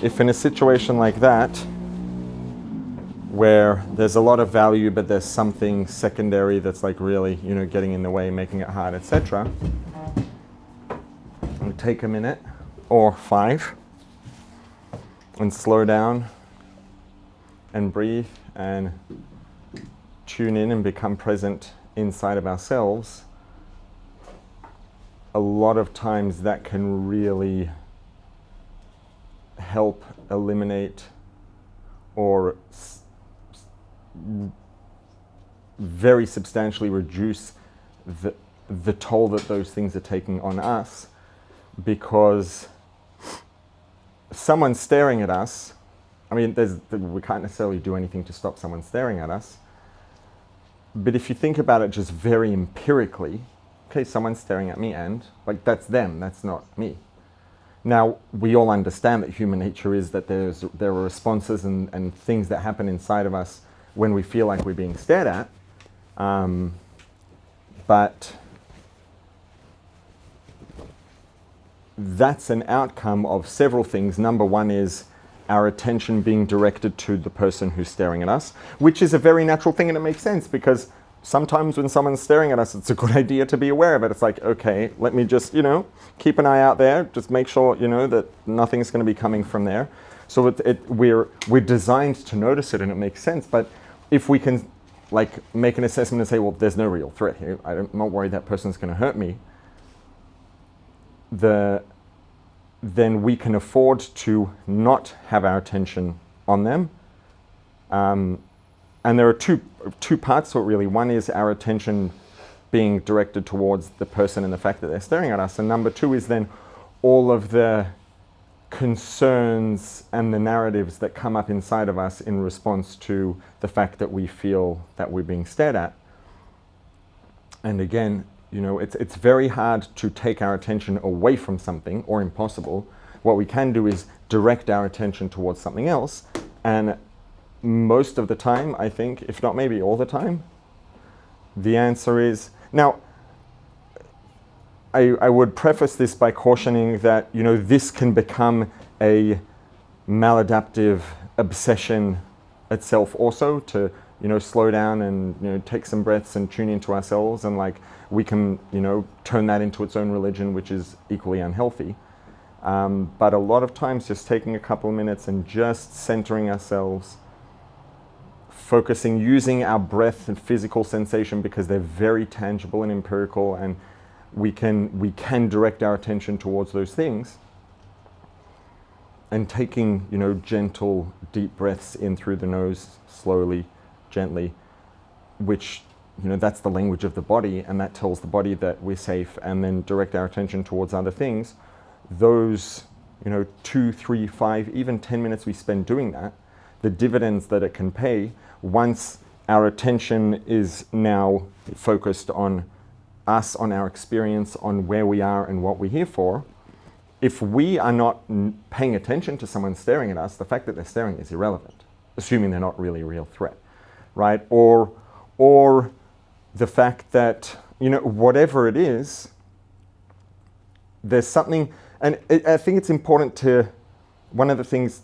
if in a situation like that, where there's a lot of value, but there's something secondary that's like really, getting in the way, making it hard, etc., take a minute or 5 and slow down and breathe and tune in and become present inside of ourselves. A lot of times that can really help eliminate or very substantially reduce the toll that those things are taking on us, because someone staring at us, we can't necessarily do anything to stop someone staring at us, but if you think about it just very empirically, okay, someone's staring at me and, that's them, that's not me. Now, we all understand that human nature is that there are responses and things that happen inside of us when we feel like we're being stared at, but that's an outcome of several things. Number one is our attention being directed to the person who's staring at us, which is a very natural thing, and it makes sense because sometimes when someone's staring at us, it's a good idea to be aware of it. It's like, okay, let me just, keep an eye out there, just make sure, that nothing's going to be coming from there. So we're designed to notice it, and it makes sense. But if we can make an assessment and say, well, there's no real threat here, I'm not worried that person's going to hurt me, then we can afford to not have our attention on them. And there are two parts to it, really. One is our attention being directed towards the person and the fact that they're staring at us. And number two is then all of the concerns and the narratives that come up inside of us in response to the fact that we feel that we're being stared at. And again, it's very hard to take our attention away from something, or impossible. What we can do is direct our attention towards something else, and most of the time, I think, if not maybe all the time, the answer is... Now, I would preface this by cautioning that, this can become a maladaptive obsession itself also, to, slow down and, take some breaths and tune into ourselves, and we can, turn that into its own religion, which is equally unhealthy. But a lot of times just taking a couple of minutes and just centering ourselves, focusing, using our breath and physical sensation, because they're very tangible and empirical, and we can direct our attention towards those things, and taking, gentle, deep breaths in through the nose, slowly, gently, which, that's the language of the body, and that tells the body that we're safe, and then direct our attention towards other things. Those, 2, 3, 5, even 10 minutes we spend doing that, the dividends that it can pay once our attention is now focused on us, on our experience, on where we are and what we're here for. If we are not paying attention to someone staring at us, the fact that they're staring is irrelevant, assuming they're not really a real threat, right? Or the fact that, whatever it is, there's something, and I think it's important to, one of the things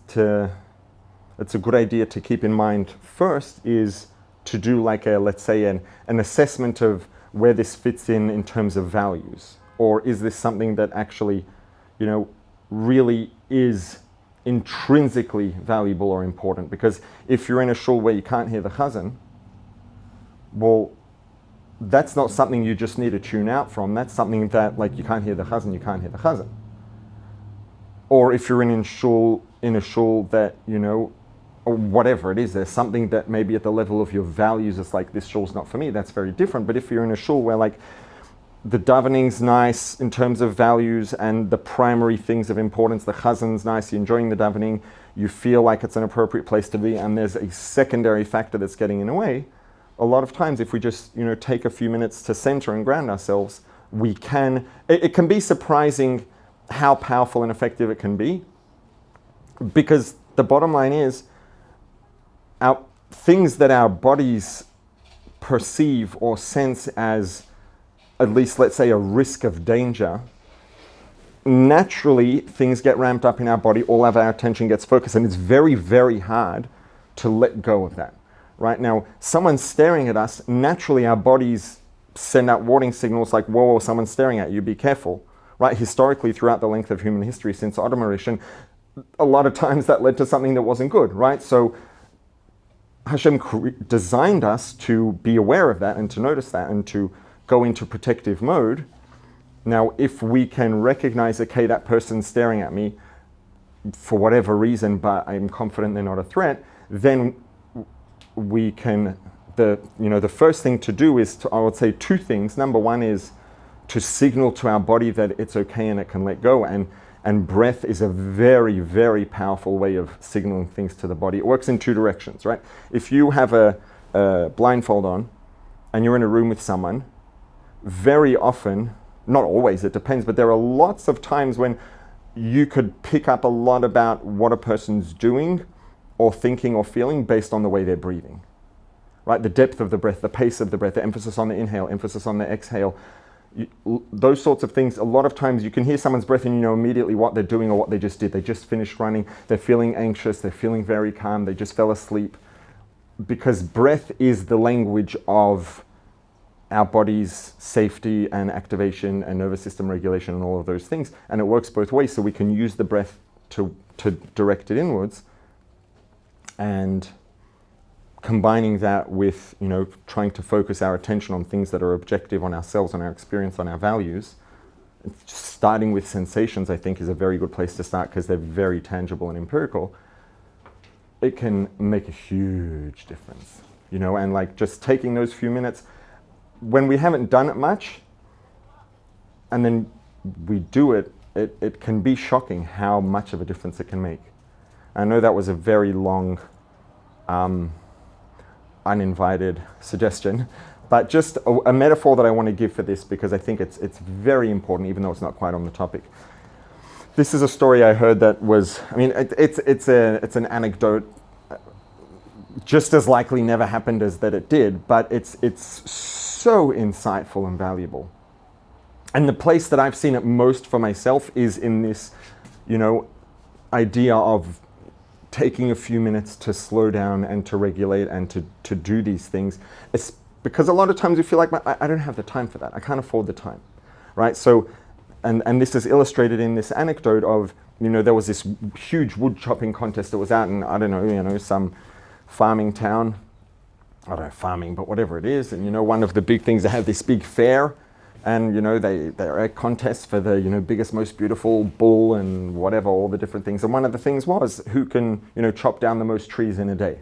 it's a good idea to keep in mind first is to do let's say an assessment of where this fits in terms of values. Or is this something that actually, really is intrinsically valuable or important? Because if you're in a shul where you can't hear the chazan, well, that's not something you just need to tune out from. That's something that, you can't hear the chazan, you can't hear the chazan. Or if you're in a shul that, or whatever it is, there's something that maybe at the level of your values is this shul's not for me, that's very different. But if you're in a shul where the davening's nice in terms of values and the primary things of importance, the chazan's nice, you're enjoying the davening, you feel like it's an appropriate place to be, and there's a secondary factor that's getting in the way, a lot of times if we just, take a few minutes to center and ground ourselves, it can be surprising how powerful and effective it can be. Because the bottom line is, our things that our bodies perceive or sense as, at least let's say, a risk of danger, naturally things get ramped up in our body, all of our attention gets focused, and it's very, very hard to let go of that. Right now, someone's staring at us, naturally our bodies send out warning signals like, whoa, someone's staring at you, be careful. Right? Historically, throughout the length of human history since Adamarition, a lot of times that led to something that wasn't good, right? So Hashem designed us to be aware of that and to notice that and to go into protective mode. Now, if we can recognize, okay, that person's staring at me for whatever reason, but I'm confident they're not a threat, then we can, the first thing to do is, I would say two things. Number one is to signal to our body that it's okay and it can let go. And breath is a very, very powerful way of signaling things to the body. It works in two directions, right? If you have a blindfold on and you're in a room with someone, very often, not always, it depends, but there are lots of times when you could pick up a lot about what a person's doing or thinking or feeling based on the way they're breathing, right? The depth of the breath, the pace of the breath, the emphasis on the inhale, emphasis on the exhale, those sorts of things. A lot of times you can hear someone's breath and you know immediately what they're doing or what they just did. They just finished running, they're feeling anxious, they're feeling very calm, they just fell asleep. Because breath is the language of our body's safety and activation and nervous system regulation and all of those things. And it works both ways, so we can use the breath to direct it inwards. And combining that with, trying to focus our attention on things that are objective, on ourselves, on our experience, on our values, starting with sensations, I think, is a very good place to start because they're very tangible and empirical. It can make a huge difference, and like just taking those few minutes when we haven't done it much and then we do it, it can be shocking how much of a difference it can make. I know that was a very long, uninvited suggestion, but just a metaphor that I want to give for this because I think it's very important, even though it's not quite on the topic. This is a story I heard that was, it's an anecdote, just as likely never happened as that it did, but it's so insightful and valuable. And the place that I've seen it most for myself is in this, idea of taking a few minutes to slow down and to regulate and to do these things. It's because a lot of times we feel like, I don't have the time for that. I can't afford the time, right? So, and this is illustrated in this anecdote of, there was this huge wood chopping contest that was out in, I don't know, some farming town. I don't know, farming, but whatever it is. And, one of the big things, they have this big fair and, they're at contests for the, biggest, most beautiful bull and whatever, all the different things. And one of the things was who can, chop down the most trees in a day.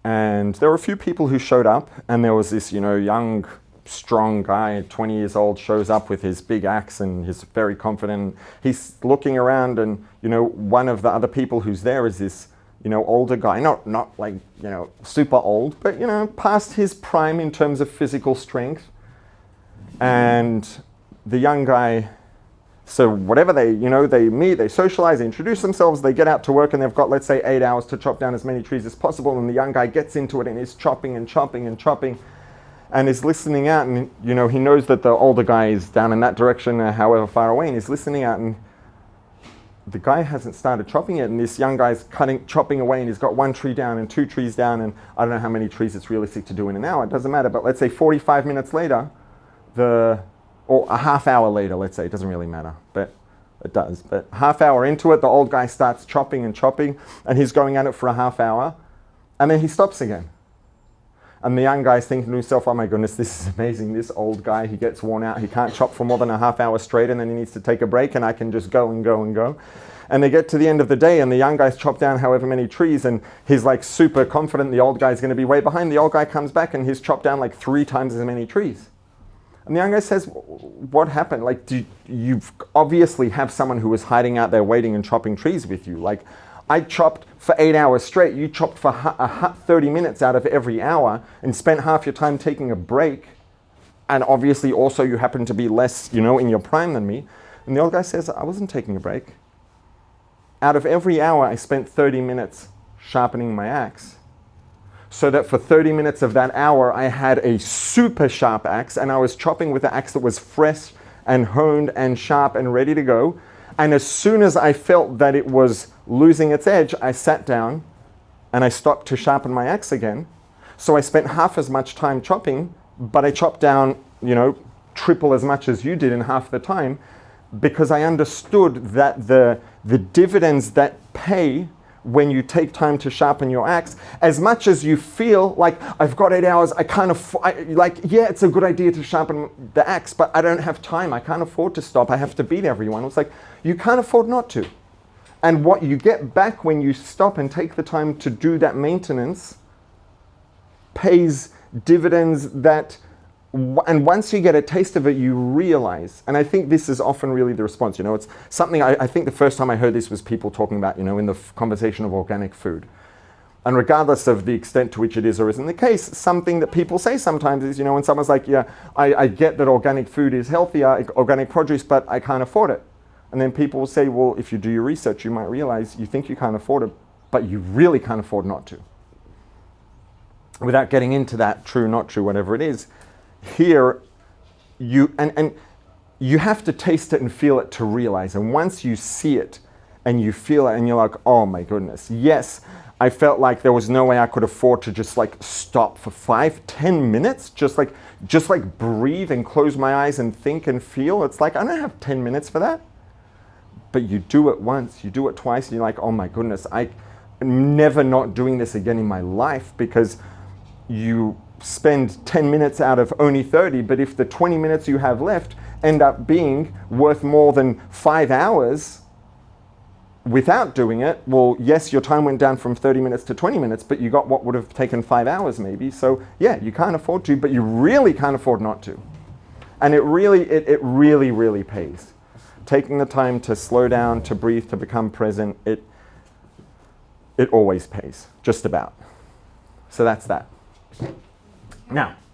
And there were a few people who showed up, and there was this, young, strong guy, 20 years old, shows up with his big axe and he's very confident. He's looking around and, one of the other people who's there is this, older guy, not like, super old, but, past his prime in terms of physical strength. And the young guy, so whatever they meet, they socialize, they introduce themselves, they get out to work, and they've got, let's say, 8 hours to chop down as many trees as possible. And the young guy gets into it and is chopping and chopping and chopping and is listening out. And, he knows that the older guy is down in that direction, however far away, and he's listening out. And the guy hasn't started chopping it, and this young guy's chopping away, and he's got 1 tree down and 2 trees down, and I don't know how many trees it's realistic to do in an hour. It doesn't matter, but let's say 45 minutes later, or a half hour later, let's say, it doesn't really matter, but it does. But half hour into it, the old guy starts chopping and chopping, and he's going at it for a half hour, and then he stops again. And the young guy's thinking to himself, oh my goodness, this is amazing. This old guy, he gets worn out. He can't chop for more than a half hour straight, and then he needs to take a break, and I can just go and go and go. And they get to the end of the day, and the young guy's chopped down however many trees, and he's like super confident the old guy's going to be way behind. The old guy comes back, and he's chopped down like 3 times as many trees. And the young guy says, what happened? Like, you obviously have someone who was hiding out there waiting and chopping trees with you. Like, I chopped for 8 hours straight. You chopped for 30 minutes out of every hour and spent half your time taking a break. And obviously also you happen to be less, in your prime than me. And the old guy says, I wasn't taking a break. Out of every hour, I spent 30 minutes sharpening my axe. So that for 30 minutes of that hour, I had a super sharp axe, and I was chopping with an axe that was fresh and honed and sharp and ready to go. And as soon as I felt that it was losing its edge, I sat down and I stopped to sharpen my axe again. So I spent half as much time chopping, but I chopped down, triple as much as you did in half the time, because I understood that the dividends that pay when you take time to sharpen your axe, as much as you feel like, I've got 8 hours, it's a good idea to sharpen the axe, but I don't have time, I can't afford to stop, I have to beat everyone. It's like, you can't afford not to. And what you get back when you stop and take the time to do that maintenance pays dividends that, and once you get a taste of it, you realize, and I think this is often really the response, it's something, I think the first time I heard this was people talking about, in the conversation of organic food. And regardless of the extent to which it is or isn't the case, something that people say sometimes is, when someone's like, I get that organic food is healthier, organic produce, but I can't afford it. And then people will say, well, if you do your research, you might realize you think you can't afford it, but you really can't afford not to. Without getting into that true, not true, whatever it is, here, you have to taste it and feel it to realize. And once you see it and you feel it and you're like, oh my goodness, yes, I felt like there was no way I could afford to just stop for 5-10 minutes, just breathe and close my eyes and think and feel. It's like, I don't have 10 minutes for that. But you do it once, you do it twice, and you're like, oh my goodness, I'm never not doing this again in my life, because you spend 10 minutes out of only 30, but if the 20 minutes you have left end up being worth more than 5 hours without doing it, well, yes, your time went down from 30 minutes to 20 minutes, but you got what would have taken 5 hours maybe. So yeah, you can't afford to, but you really can't afford not to. And it really pays. Taking the time to slow down, to breathe, to become present, it always pays, just about. So that's that. Now,